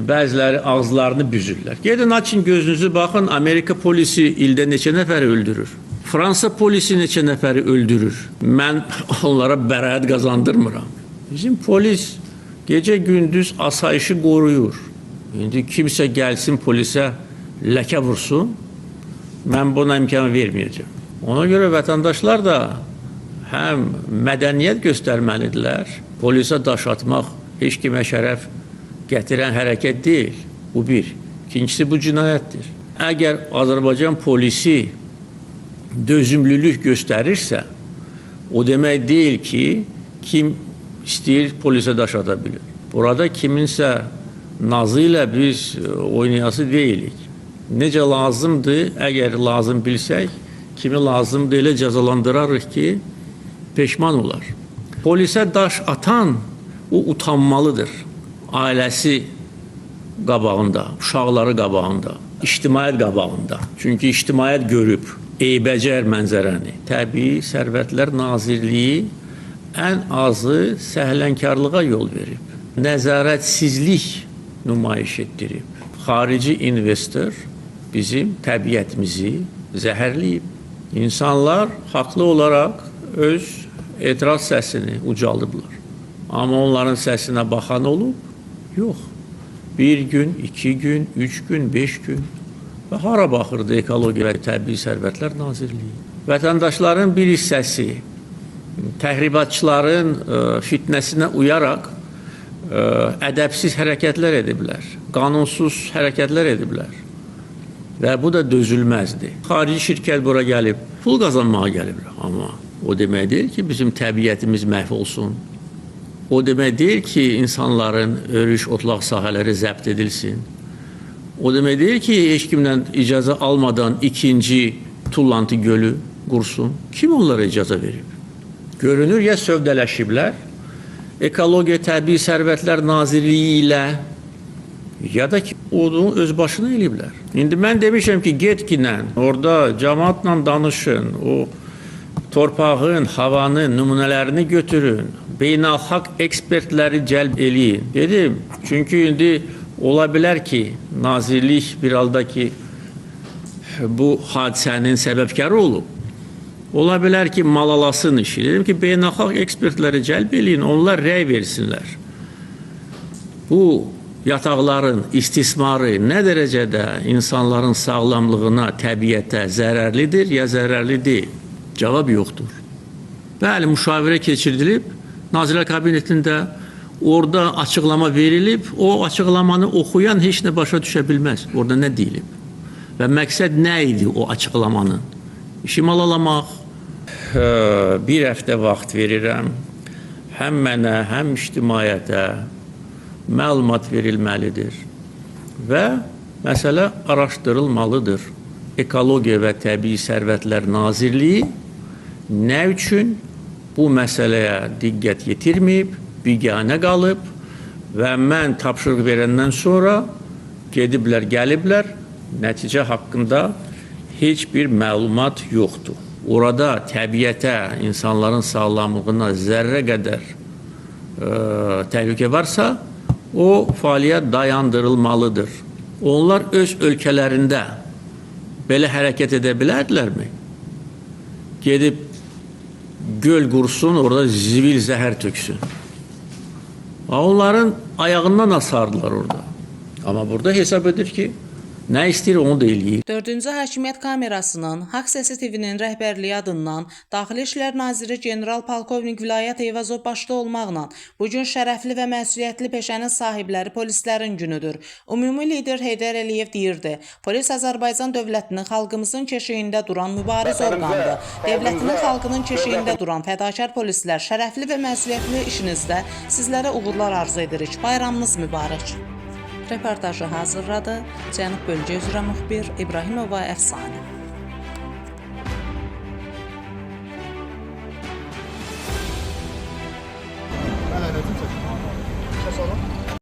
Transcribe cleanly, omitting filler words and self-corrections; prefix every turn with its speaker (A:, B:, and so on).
A: Bəziləri ağızlarını büzürlər. Gedin açın gözünüzü baxın, Amerika polisi ildə neçə nəfəri öldürür? Fransa polisi neçə nəfəri öldürür? Mən onlara bəraət qazandırmıram. Bizim polis gecə gündüz asayişi qoruyur. İndi kimsə gəlsin polisə ləkə vursun, mən buna imkan verməyəcəm. Ona görə vətəndaşlar da həm mədəniyyət göstərməlidirlər, polisə daş atmaq heç kimə şərəf gətirən hərəkət deyil. Bu bir. İkincisi bu cinayətdir. Əgər Azərbaycan polisi dözümlülük göstərirsə, o demək deyil ki, kim istəyir polisə daş ata bilir. Burada kiminsə nazı ilə biz oynayası deyilik. Necə lazımdır, əgər lazım bilsək, kimi lazımdır elə cəzalandırarıq ki, peşman olar. Polisə daş atan o utanmalıdır. Ailəsi qabağında, uşaqları qabağında, ictimaiyyət qabağında. Çünki ictimaiyyət görüb eybəcər mənzərəni. Təbii Sərvətlər Nazirliyi ən azı səhlənkarlığa yol verib. Nəzarətsizlik nümayiş etdirib. Xarici investor bizim təbiətimizi zəhərləyib. İnsanlar haqlı olaraq öz etiraz səsini ucaldıblar. Amma onların səsinə baxan olub? Yox. 1 gün, 2 gün, 3 gün, 5 gün. Və hara baxırdı Ekologiya və Təbii Sərvətlər Nazirliyi? Vətəndaşların bir hissəsi təhribatçıların fitnəsinə uyaraq ədəbsiz hərəkətlər ediblər, qanunsuz hərəkətlər ediblər. Və bu da dözülməzdir. Xarici şirkət bura gəlib, pul qazanmağa gəliblər. Amma o demək deyil ki, bizim təbiətimiz məhv olsun. O demək deyil ki, insanların örüş, otlaq sahələri zəbt edilsin. O demək deyil ki, heç kimdən icazə almadan ikinci Tullantı gölü qursun. Kim onlara icazə verib? Görünür, ya sövdələşiblər, Ekologiya Təbii Sərvətlər Nazirliyi ilə, ya da ki, onu öz başına eləyiblər. İndi mən demişəm ki, getkinlə, orada cəmaatla danışın, o torpağın, havanın nümunələrini götürün, beynəlxalq ekspertləri cəlb eləyin. Dedim, çünki indi ola bilər ki, nazirlik bir halda ki, bu hadisənin səbəbkarı olub. Ola bilər ki, malalasın işi. Dedim ki, beynəlxalq ekspertləri cəlb eləyin, onlar rəy versinlər. Bu yataqların istismarı nə dərəcədə insanların sağlamlığına, təbiətə zərərlidir, ya zərərli deyil? Cavab yoxdur. Bəli, müşavirə keçirdilib, Nazirlər Kabinetində orada açıqlama verilib, o açıqlamanı oxuyan heç nə başa düşə bilməz. Orada nə deyilib? Və məqsəd nə idi o açıqlamanın? İşi malalamaq. Bir həftə vaxt verirəm. Həm mənə, həm ictimaiyyətə məlumat verilməlidir. Və məsələ araşdırılmalıdır. Ekologiya və Təbii Sərvətlər Nazirliyi nə üçün bu məsələyə diqqət yetirməyib, biganə qalıb və mən tapşırıq verəndən sonra gediblər, gəliblər, nəticə haqqında heç bir məlumat yoxdur. Orada təbiətə, insanların sağlamlığına zərrə qədər təhlükə varsa, o fəaliyyət dayandırılmalıdır. Onlar öz ölkələrində belə hərəkət edə bilərdilərmi? Gedib göl qursun, orada zivil zəhər töksün. Onların ayağından asardılar orada. Amma burada hesab edir ki, nə istəyir onu da eləyir.
B: 4-cü Hakimiyyət Kamerasının Haqq Səsi TV-nin rəhbərliyi adından Daxili İşlər Naziri General Polkovnik Vilayət Eyvazov başda olmaqla bugün şərəfli və məsuliyyətli peşənin sahibləri polislərin günüdür. Ümumi lider Heydər Əliyev deyirdi, polis Azərbaycan dövlətinin, xalqımızın keşiyində duran mübariz orqandır. Dövlətinin, xalqının keşiyində duran fədakar polislər, şərəfli və məsuliyyətli işinizdə sizlərə uğurlar arzu edirik. Bayramınız mübarək. Reportajı hazırladı Cənub Bölgə üzrə müxbir İbrahimova Əfsani.